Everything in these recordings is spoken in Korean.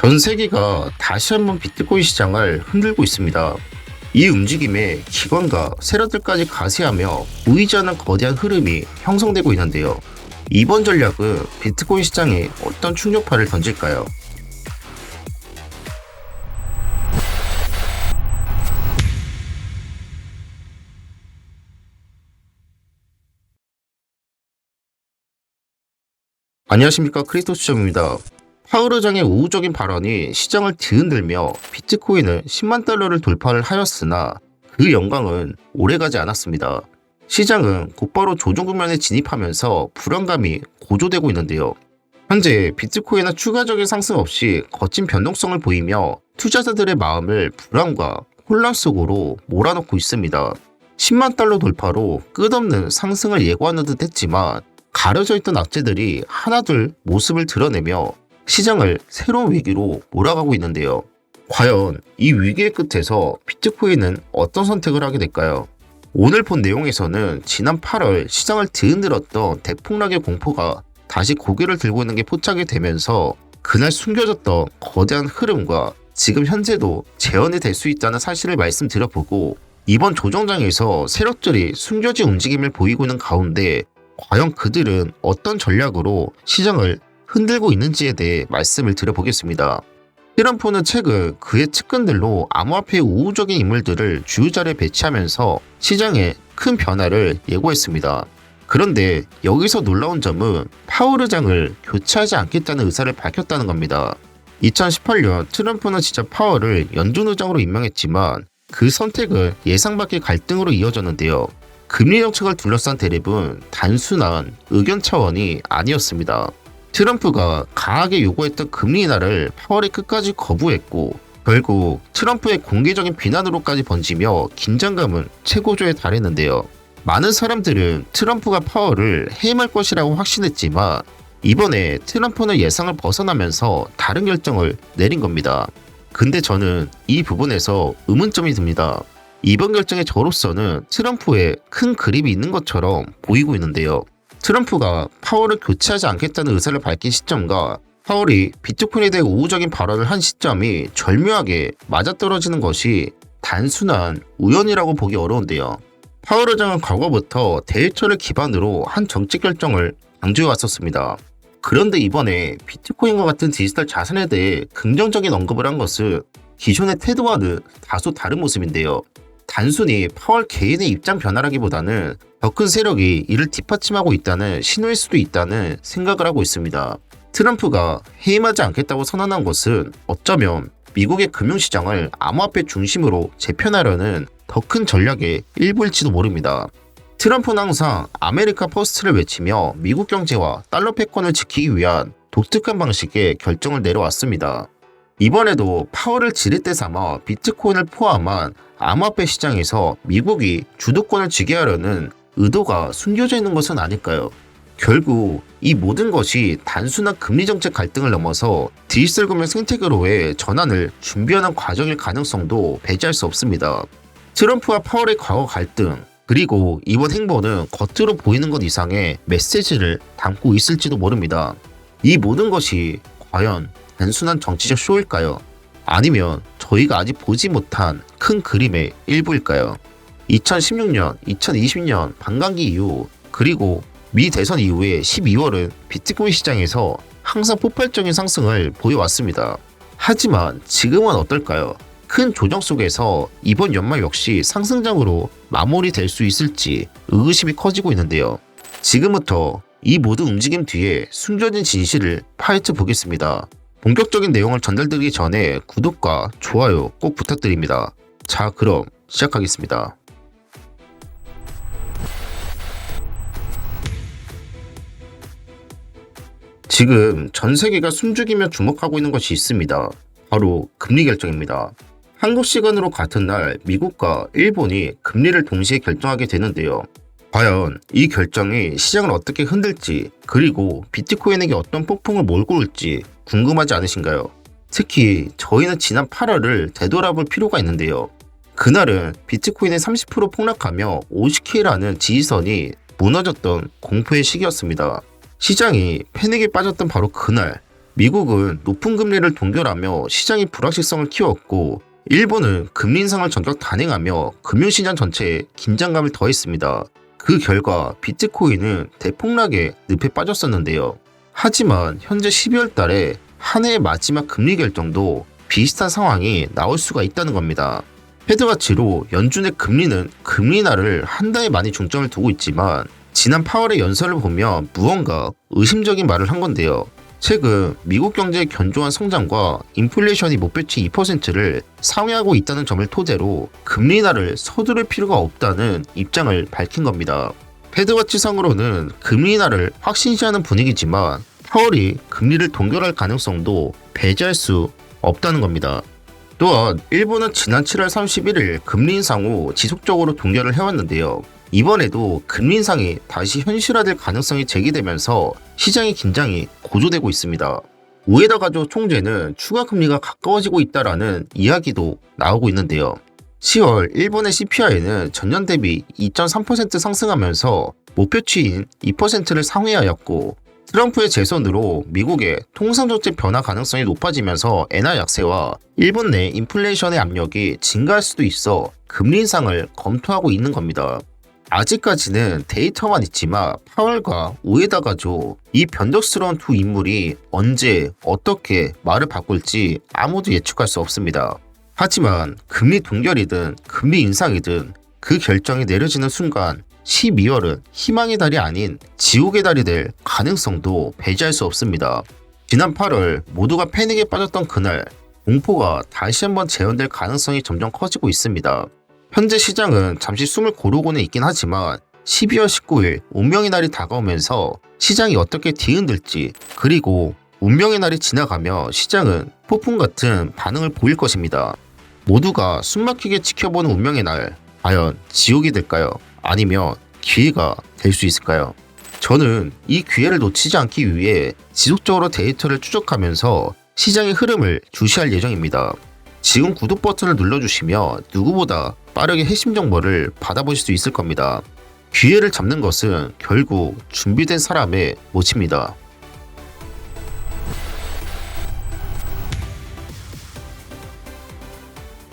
전 세계가 다시 한번 비트코인 시장을 흔들고 있습니다. 이 움직임에 기관과 세력들까지 가세하며 보이지 않는 거대한 흐름이 형성되고 있는데요. 이번 전략은 비트코인 시장에 어떤 충격파를 던질까요? 안녕하십니까, 크리스토스점입니다. 파월 의장의 우호적인 발언이 시장을 뒤흔들며 비트코인은 10만 달러를 돌파를 하였으나 그 영광은 오래가지 않았습니다. 시장은 곧바로 조정 국면에 진입하면서 불안감이 고조되고 있는데요. 현재 비트코인은 추가적인 상승 없이 거친 변동성을 보이며 투자자들의 마음을 불안과 혼란 속으로 몰아넣고 있습니다. 10만 달러 돌파로 끝없는 상승을 예고하는 듯 했지만 가려져 있던 악재들이 하나둘 모습을 드러내며 시장을 새로운 위기로 몰아가고 있는데요. 과연 이 위기의 끝에서 비트코인은 어떤 선택을 하게 될까요? 오늘 본 내용에서는 지난 8월 시장을 뒤흔들었던 대폭락의 공포가 다시 고개를 들고 있는 게 포착이 되면서 그날 숨겨졌던 거대한 흐름과 지금 현재도 재현이 될 수 있다는 사실을 말씀드려보고 이번 조정장에서 세력들이 숨겨진 움직임을 보이고 있는 가운데 과연 그들은 어떤 전략으로 시장을 흔들고 있는지에 대해 말씀을 드려보겠습니다. 트럼프는 최근 그의 측근들로 암호화폐 우호적인 인물들을 주요 자리에 배치하면서 시장에 큰 변화를 예고했습니다. 그런데 여기서 놀라운 점은 파월 의장을 교체하지 않겠다는 의사를 밝혔다는 겁니다. 2018년 트럼프는 진짜 파월을 연준 의장으로 임명했지만 그 선택은 예상 밖의 갈등으로 이어졌는데요. 금리 정책을 둘러싼 대립은 단순한 의견 차원이 아니었습니다. 트럼프가 강하게 요구했던 금리 인하를 파월이 끝까지 거부했고 결국 트럼프의 공개적인 비난으로까지 번지며 긴장감은 최고조에 달했는데요. 많은 사람들은 트럼프가 파월을 해임할 것이라고 확신했지만 이번에 트럼프는 예상을 벗어나면서 다른 결정을 내린 겁니다. 근데 저는 이 부분에서 의문점이 듭니다. 이번 결정에 저로서는 트럼프의 큰 그림이 있는 것처럼 보이고 있는데요. 트럼프가 파월을 교체하지 않겠다는 의사를 밝힌 시점과 파월이 비트코인에 대해 우호적인 발언을 한 시점이 절묘하게 맞아떨어지는 것이 단순한 우연이라고 보기 어려운데요. 파월 의장은 과거부터 데이터를 기반으로 한 정책 결정을 강조해왔었습니다. 그런데 이번에 비트코인과 같은 디지털 자산에 대해 긍정적인 언급을 한 것은 기존의 태도와는 다소 다른 모습인데요. 단순히 파월 개인의 입장 변화라기보다는 더 큰 세력이 이를 뒷받침하고 있다는 신호일 수도 있다는 생각을 하고 있습니다. 트럼프가 해임하지 않겠다고 선언한 것은 어쩌면 미국의 금융시장을 암호화폐 중심으로 재편하려는 더 큰 전략의 일부일지도 모릅니다. 트럼프는 항상 아메리카 퍼스트를 외치며 미국 경제와 달러 패권을 지키기 위한 독특한 방식의 결정을 내려왔습니다. 이번에도 파월을 지렛대 삼아 비트코인을 포함한 암호화폐 시장에서 미국이 주도권을 쥐게 하려는 의도가 숨겨져 있는 것은 아닐까요? 결국 이 모든 것이 단순한 금리 정책 갈등을 넘어서 디지털 금융 생태계로의 전환을 준비하는 과정일 가능성도 배제할 수 없습니다. 트럼프와 파월의 과거 갈등, 그리고 이번 행보는 겉으로 보이는 것 이상의 메시지를 담고 있을지도 모릅니다. 이 모든 것이 과연 단순한 정치적 쇼일까요? 아니면 저희가 아직 보지 못한 큰 그림의 일부일까요? 2016년, 2020년 반감기 이후 그리고 미 대선 이후의 12월은 비트코인 시장에서 항상 폭발적인 상승을 보여왔습니다. 하지만 지금은 어떨까요? 큰 조정 속에서 이번 연말 역시 상승장으로 마무리될 수 있을지 의구심이 커지고 있는데요. 지금부터 이 모든 움직임 뒤에 숨겨진 진실을 파헤쳐 보겠습니다. 본격적인 내용을 전달드리기 전에 구독과 좋아요 꼭 부탁드립니다. 자, 그럼 시작하겠습니다. 지금 전 세계가 숨죽이며 주목하고 있는 것이 있습니다. 바로 금리 결정입니다. 한국 시간으로 같은 날 미국과 일본이 금리를 동시에 결정하게 되는데요. 과연 이 결정이 시장을 어떻게 흔들지 그리고 비트코인에게 어떤 폭풍을 몰고 올지 궁금하지 않으신가요? 특히 저희는 지난 8월을 되돌아볼 필요가 있는데요. 그날은 비트코인이 30% 폭락하며 50K라는 지지선이 무너졌던 공포의 시기였습니다. 시장이 패닉에 빠졌던 바로 그날 미국은 높은 금리를 동결하며 시장의 불확실성을 키웠고 일본은 금리 인상을 전격 단행하며 금융시장 전체에 긴장감을 더했습니다. 그 결과 비트코인은 대폭락의 늪에 빠졌었는데요. 하지만 현재 12월 달에 한 해의 마지막 금리 결정도 비슷한 상황이 나올 수가 있다는 겁니다. 패드와치로 연준의 금리는 금리 인하를 한 달에 많이 중점을 두고 있지만 지난 8월의 연설을 보면 무언가 의심적인 말을 한 건데요. 최근 미국 경제의 견조한 성장과 인플레이션이 목표치 2%를 상회하고 있다는 점을 토대로 금리 인하를 서두를 필요가 없다는 입장을 밝힌 겁니다. 패드와치상으로는 금리 인하를 확신시하는 분위기지만 파월이 금리를 동결할 가능성도 배제할 수 없다는 겁니다. 또한 일본은 지난 7월 31일 금리 인상 후 지속적으로 동결을 해왔는데요. 이번에도 금리 인상이 다시 현실화될 가능성이 제기되면서 시장의 긴장이 고조되고 있습니다. 우에다 가조 총재는 추가 금리가 가까워지고 있다라는 이야기도 나오고 있는데요. 10월 일본의 CPI는 전년 대비 2.3% 상승하면서 목표치인 2%를 상회하였고 트럼프의 재선으로 미국의 통상정책 변화 가능성이 높아지면서 엔화 약세와 일본 내 인플레이션의 압력이 증가할 수도 있어 금리 인상을 검토하고 있는 겁니다. 아직까지는 데이터만 있지만 파월과 우에다 가조 이 변덕스러운 두 인물이 언제 어떻게 말을 바꿀지 아무도 예측할 수 없습니다. 하지만 금리 동결이든 금리 인상이든 그 결정이 내려지는 순간 12월은 희망의 달이 아닌 지옥의 달이 될 가능성도 배제할 수 없습니다. 지난 8월 모두가 패닉에 빠졌던 그날 공포가 다시 한번 재현될 가능성이 점점 커지고 있습니다. 현재 시장은 잠시 숨을 고르고는 있긴 하지만 12월 19일 운명의 날이 다가오면서 시장이 어떻게 뒤흔들지 그리고 운명의 날이 지나가며 시장은 폭풍 같은 반응을 보일 것입니다. 모두가 숨막히게 지켜보는 운명의 날 과연 지옥이 될까요? 아니면 기회가 될 수 있을까요? 저는 이 기회를 놓치지 않기 위해 지속적으로 데이터를 추적하면서 시장의 흐름을 주시할 예정입니다. 지금 구독 버튼을 눌러주시면 누구보다 빠르게 핵심 정보를 받아보실 수 있을 겁니다. 기회를 잡는 것은 결국 준비된 사람의 몫입니다.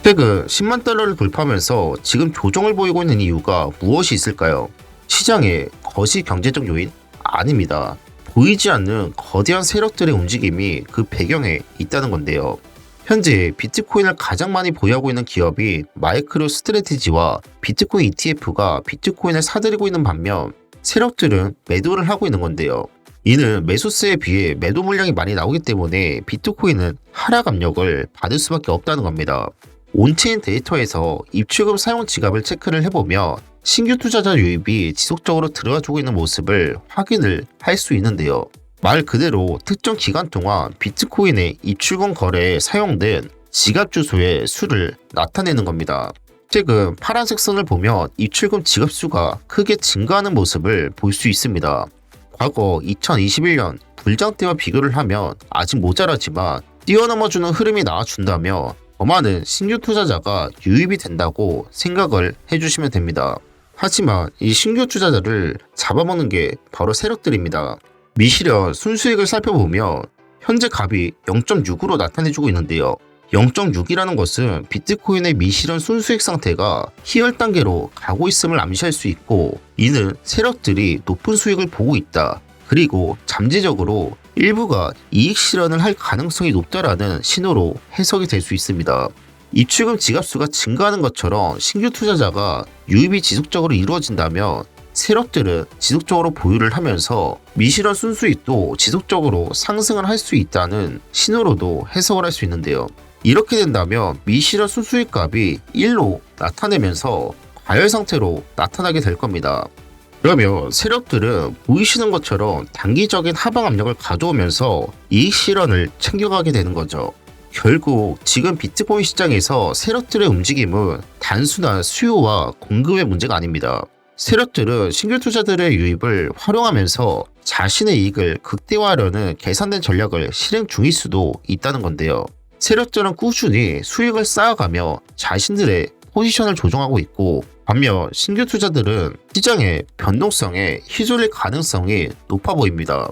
최근 10만 달러를 돌파하면서 지금 조정을 보이고 있는 이유가 무엇이 있을까요? 시장의 거시 경제적 요인? 아닙니다. 보이지 않는 거대한 세력들의 움직임이 그 배경에 있다는 건데요. 현재 비트코인을 가장 많이 보유하고 있는 기업이 마이크로 스트래티지와 비트코인 ETF가 비트코인을 사들이고 있는 반면 세력들은 매도를 하고 있는 건데요. 이는 매수세에 비해 매도 물량이 많이 나오기 때문에 비트코인은 하락 압력을 받을 수밖에 없다는 겁니다. 온체인 데이터에서 입출금 사용 지갑을 체크를 해보면 신규 투자자 유입이 지속적으로 들어가주고 있는 모습을 확인을 할 수 있는데요. 말 그대로 특정 기간 동안 비트코인의 입출금 거래에 사용된 지갑 주소의 수를 나타내는 겁니다. 최근 파란색 선을 보면 입출금 지갑 수가 크게 증가하는 모습을 볼 수 있습니다. 과거 2021년 불장 때와 비교를 하면 아직 모자라지만 뛰어넘어주는 흐름이 나와준다며 더 많은 신규 투자자가 유입이 된다고 생각을 해주시면 됩니다. 하지만 이 신규 투자자를 잡아먹는 게 바로 세력들입니다. 미실현 순수익을 살펴보면 현재 값이 0.6으로 나타내주고 있는데요. 0.6이라는 것은 비트코인의 미실현 순수익 상태가 희열 단계로 가고 있음을 암시할 수 있고 이는 세력들이 높은 수익을 보고 있다. 그리고 잠재적으로 일부가 이익 실현을 할 가능성이 높다라는 신호로 해석이 될 수 있습니다. 입출금 지갑수가 증가하는 것처럼 신규 투자자가 유입이 지속적으로 이루어진다면 세력들은 지속적으로 보유를 하면서 미실현 순수익도 지속적으로 상승을 할 수 있다는 신호로도 해석을 할 수 있는데요. 이렇게 된다면 미실현 순수익 값이 1로 나타내면서 과열 상태로 나타나게 될 겁니다. 그러면 세력들은 보이시는 것처럼 단기적인 하방 압력을 가져오면서 이익 실현을 챙겨가게 되는 거죠. 결국 지금 비트코인 시장에서 세력들의 움직임은 단순한 수요와 공급의 문제가 아닙니다. 세력들은 신규 투자들의 유입을 활용하면서 자신의 이익을 극대화하려는 계산된 전략을 실행 중일 수도 있다는 건데요. 세력들은 꾸준히 수익을 쌓아가며 자신들의 포지션을 조정하고 있고 반면 신규 투자들은 시장의 변동성에 휘둘릴 가능성이 높아 보입니다.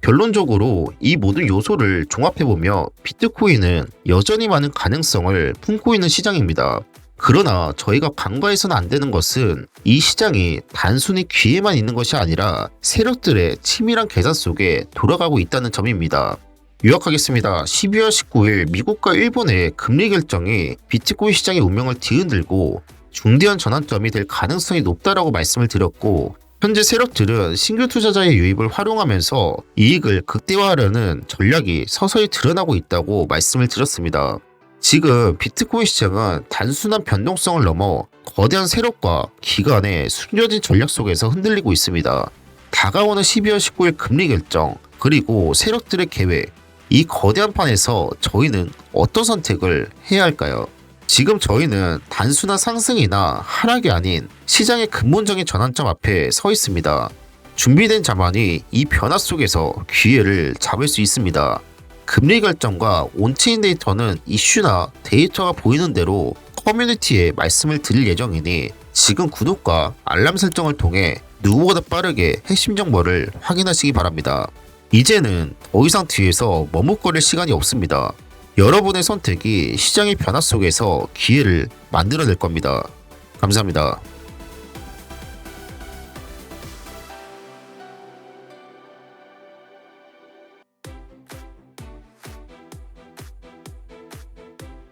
결론적으로 이 모든 요소를 종합해보며 비트코인은 여전히 많은 가능성을 품고 있는 시장입니다. 그러나 저희가 간과해서는 안 되는 것은 이 시장이 단순히 기회만 있는 것이 아니라 세력들의 치밀한 계산 속에 돌아가고 있다는 점입니다. 요약하겠습니다. 12월 19일 미국과 일본의 금리 결정이 비트코인 시장의 운명을 뒤흔들고 중대한 전환점이 될 가능성이 높다라고 말씀을 드렸고, 현재 세력들은 신규 투자자의 유입을 활용하면서 이익을 극대화하려는 전략이 서서히 드러나고 있다고 말씀을 드렸습니다. 지금 비트코인 시장은 단순한 변동성을 넘어 거대한 세력과 기관의 숨겨진 전략 속에서 흔들리고 있습니다. 다가오는 12월 19일 금리 결정, 그리고 세력들의 계획, 이 거대한 판에서 저희는 어떤 선택을 해야 할까요? 지금 저희는 단순한 상승이나 하락이 아닌 시장의 근본적인 전환점 앞에 서 있습니다. 준비된 자만이 이 변화 속에서 기회를 잡을 수 있습니다. 금리 결정과 온체인 데이터는 이슈나 데이터가 보이는 대로 커뮤니티에 말씀을 드릴 예정이니 지금 구독과 알람 설정을 통해 누구보다 빠르게 핵심 정보를 확인하시기 바랍니다. 이제는 더 이상 뒤에서 머뭇거릴 시간이 없습니다. 여러분의 선택이 시장의 변화 속에서 기회를 만들어낼 겁니다. 감사합니다.